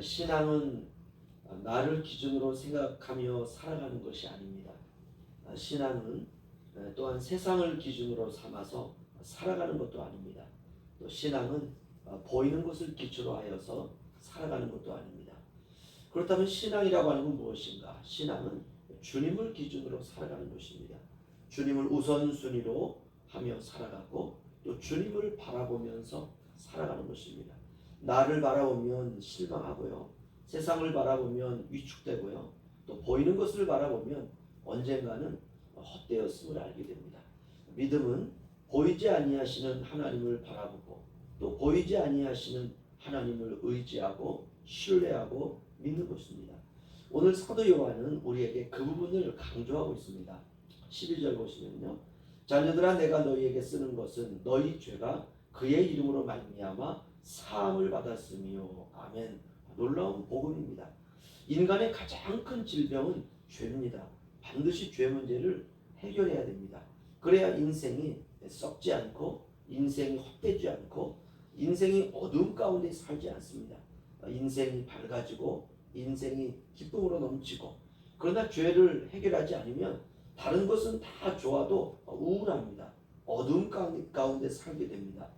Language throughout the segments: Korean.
신앙은 나를 기준으로 생각하며 살아가는 것이 아닙니다. 신앙은 또한 세상을 기준으로 삼아서 살아가는 것도 아닙니다. 또 신앙은 보이는 것을 기초로 하여서 살아가는 것도 아닙니다. 그렇다면 신앙이라고 하는 건 무엇인가? 신앙은 주님을 기준으로 살아가는 것입니다. 주님을 우선순위로 하며 살아가고 또 주님을 바라보면서 살아가는 것입니다. 나를 바라보면 실망하고요. 세상을 바라보면 위축되고요. 또 보이는 것을 바라보면 언젠가는 헛되었음을 알게 됩니다. 믿음은 보이지 아니하시는 하나님을 바라보고 또 보이지 아니하시는 하나님을 의지하고 신뢰하고 믿는 것입니다. 오늘 사도 요한은 우리에게 그 부분을 강조하고 있습니다. 12절 보시면요. 자녀들아 내가 너희에게 쓰는 것은 너희 죄가 그의 이름으로 말미암아 사함을 받았으며 아멘. 놀라운 복음입니다. 인간의 가장 큰 질병은 죄입니다. 반드시 죄 문제를 해결해야 됩니다. 그래야 인생이 썩지 않고 인생이 헛되지 않고 인생이 어두움 가운데 살지 않습니다. 인생이 밝아지고 인생이 기쁨으로 넘치고 그러나 죄를 해결하지 않으면 다른 것은 다 좋아도 우울합니다. 어두움 가운데 살게 됩니다.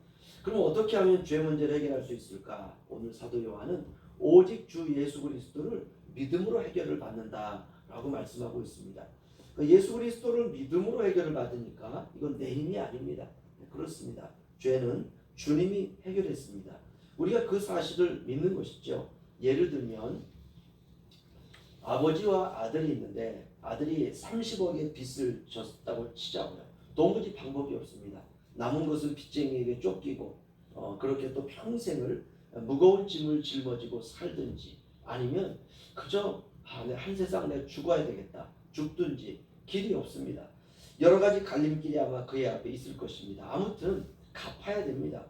그럼 어떻게 하면 죄 문제를 해결할 수 있을까? 오늘 사도 요한은 오직 주 예수 그리스도를 믿음으로 해결을 받는다라고 말씀하고 있습니다. 예수 그리스도를 믿음으로 해결을 받으니까 이건 내 힘이 아닙니다. 그렇습니다. 죄는 주님이 해결했습니다. 우리가 그 사실을 믿는 것이죠. 예를 들면 아버지와 아들이 있는데 아들이 30억의 빚을 졌다고 치자고요. 도무지 방법이 없습니다. 남은 것은 빚쟁이에게 쫓기고 그렇게 또 평생을 무거운 짐을 짊어지고 살든지 아니면 그저 한 세상 내가 죽어야 되겠다. 죽든지 길이 없습니다. 여러 가지 갈림길이 아마 그의 앞에 있을 것입니다. 아무튼 갚아야 됩니다.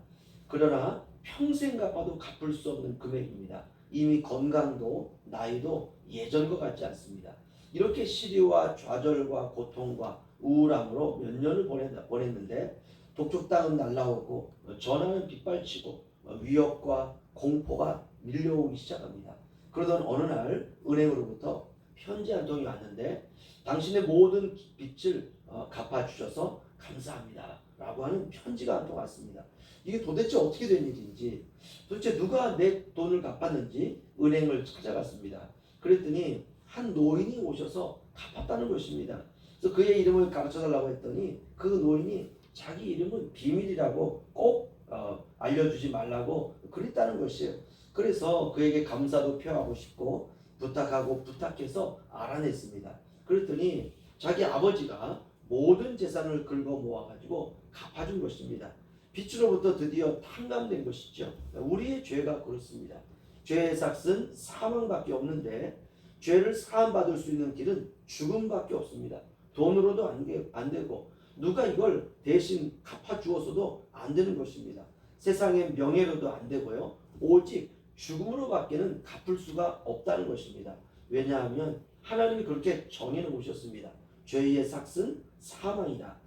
그러나 평생 갚아도 갚을 수 없는 금액입니다. 이미 건강도 나이도 예전과 같지 않습니다. 이렇게 시리와 좌절과 고통과 우울함으로 몇 년을 보냈는데 독촉 땅은 날라오고 전화는 빗발치고 위협과 공포가 밀려오기 시작합니다. 그러던 어느 날 은행으로부터 편지 한 통이 왔는데 당신의 모든 빚을 갚아주셔서 감사합니다 라고 하는 편지가 한 통 왔습니다. 이게 도대체 어떻게 된 일인지 도대체 누가 내 돈을 갚았는지 은행을 찾아갔습니다. 그랬더니 한 노인이 오셔서 갚았다는 것입니다. 그래서 그의 이름을 가르쳐달라고 했더니 그 노인이 자기 이름은 비밀이라고 꼭 알려주지 말라고 그랬다는 것이에요. 그래서 그에게 감사도 표하고 싶고 부탁해서 알아냈습니다. 그랬더니 자기 아버지가 모든 재산을 긁어 모아가지고 갚아준 것입니다. 빚으로부터 드디어 탕감된 것이죠. 우리의 죄가 그렇습니다. 죄의 삭은 사망밖에 없는데 죄를 사함받을 수 있는 길은 죽음밖에 없습니다. 돈으로도 안 되고 누가 이걸 대신 갚아주어서도 안 되는 것입니다. 세상의 명예로도 안 되고요. 오직 죽음으로밖에는 갚을 수가 없다는 것입니다. 왜냐하면 하나님이 그렇게 정해 놓으셨습니다. 죄의 삭은 사망이다.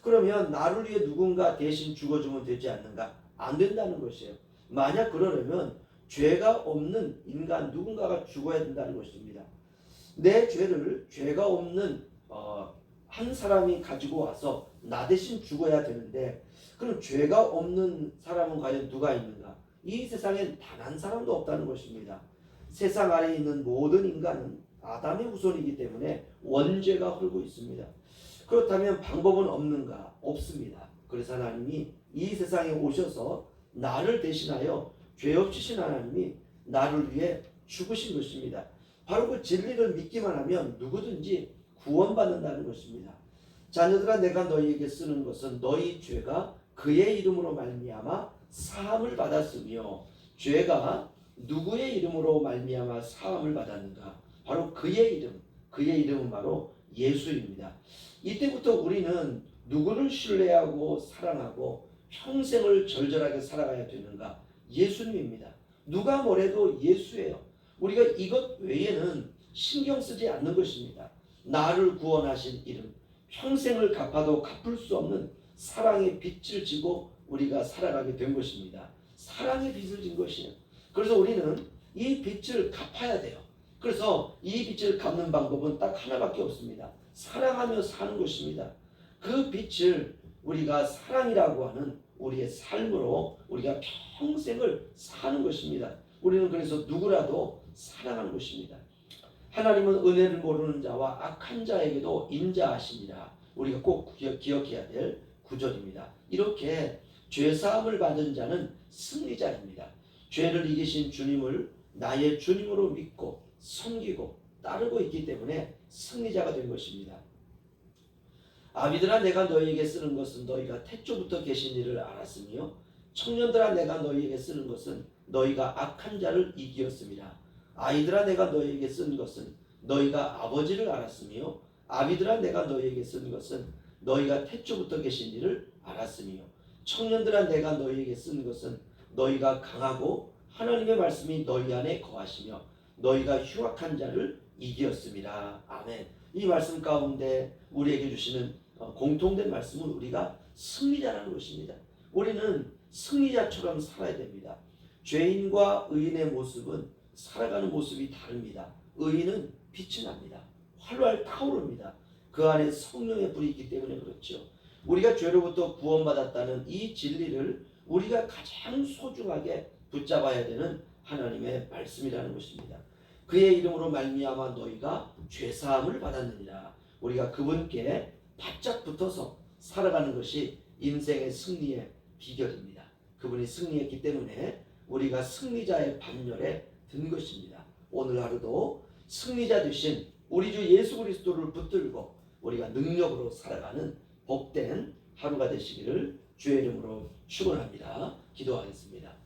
그러면 나를 위해 누군가 대신 죽어주면 되지 않는가? 안 된다는 것이에요. 만약 그러려면 죄가 없는 인간 누군가가 죽어야 된다는 것입니다. 내 죄를 죄가 없는 한 사람이 가지고 와서 나 대신 죽어야 되는데 그럼 죄가 없는 사람은 과연 누가 있는가? 이 세상엔 단 한 사람도 없다는 것입니다. 세상 아래에 있는 모든 인간은 아담의 후손이기 때문에 원죄가 흐르고 있습니다. 그렇다면 방법은 없는가? 없습니다. 그래서 하나님이 이 세상에 오셔서 나를 대신하여 죄 없으신 하나님이 나를 위해 죽으신 것입니다. 바로 그 진리를 믿기만 하면 누구든지 구원받는다는 것입니다. 자녀들아 내가 너희에게 쓰는 것은 너희 죄가 그의 이름으로 말미암아 사함을 받았으며 죄가 누구의 이름으로 말미암아 사함을 받았는가? 바로 그의 이름, 그의 이름은 바로 예수입니다. 이때부터 우리는 누구를 신뢰하고 사랑하고 평생을 절절하게 살아가야 되는가? 예수님입니다. 누가 뭐래도 예수예요. 우리가 이것 외에는 신경 쓰지 않는 것입니다. 나를 구원하신 이름, 평생을 갚아도 갚을 수 없는 사랑의 빚을 지고 우리가 살아가게 된 것입니다. 사랑의 빚을 진 것이에요. 그래서 우리는 이 빚을 갚아야 돼요. 그래서 이 빚을 갚는 방법은 딱 하나밖에 없습니다. 사랑하며 사는 것입니다. 그 빚을 우리가 사랑이라고 하는 우리의 삶으로 우리가 평생을 사는 것입니다. 우리는 그래서 누구라도 사랑하는 것입니다. 하나님은 은혜를 모르는 자와 악한 자에게도 인자하시니라. 우리가 꼭 기억해야 될 구절입니다. 이렇게 죄사함을 받은 자는 승리자입니다. 죄를 이기신 주님을 나의 주님으로 믿고 섬기고 따르고 있기 때문에 승리자가 된 것입니다. 아비들아 내가 너희에게 쓰는 것은 너희가 태초부터 계신 이를 알았으며 청년들아 내가 너희에게 쓰는 것은 너희가 악한 자를 이기었습니다. 아이들아 내가 너희에게 쓴 것은 너희가 아버지를 알았으며 아비들아 내가 너희에게 쓴 것은 너희가 태초부터 계신 이를 알았으며 청년들아 내가 너희에게 쓴 것은 너희가 강하고 하나님의 말씀이 너희 안에 거하시며 너희가 흉악한 자를 이기었습니다. 아멘. 이 말씀 가운데 우리에게 주시는 공통된 말씀은 우리가 승리자라는 것입니다. 우리는 승리자처럼 살아야 됩니다. 죄인과 의인의 모습은 살아가는 모습이 다릅니다. 의인은 빛이 납니다. 활활 타오릅니다. 그 안에 성령의 불이 있기 때문에 그렇죠. 우리가 죄로부터 구원받았다는 이 진리를 우리가 가장 소중하게 붙잡아야 되는 하나님의 말씀이라는 것입니다. 그의 이름으로 말미암아 너희가 죄사함을 받았느니라. 우리가 그분께 바짝 붙어서 살아가는 것이 인생의 승리의 비결입니다. 그분이 승리했기 때문에 우리가 승리자의 반열에 든 것입니다. 오늘 하루도 승리자 되신 우리 주 예수 그리스도를 붙들고 우리가 능력으로 살아가는 복된 하루가 되시기를 주의 이름으로 축원합니다. 기도하겠습니다.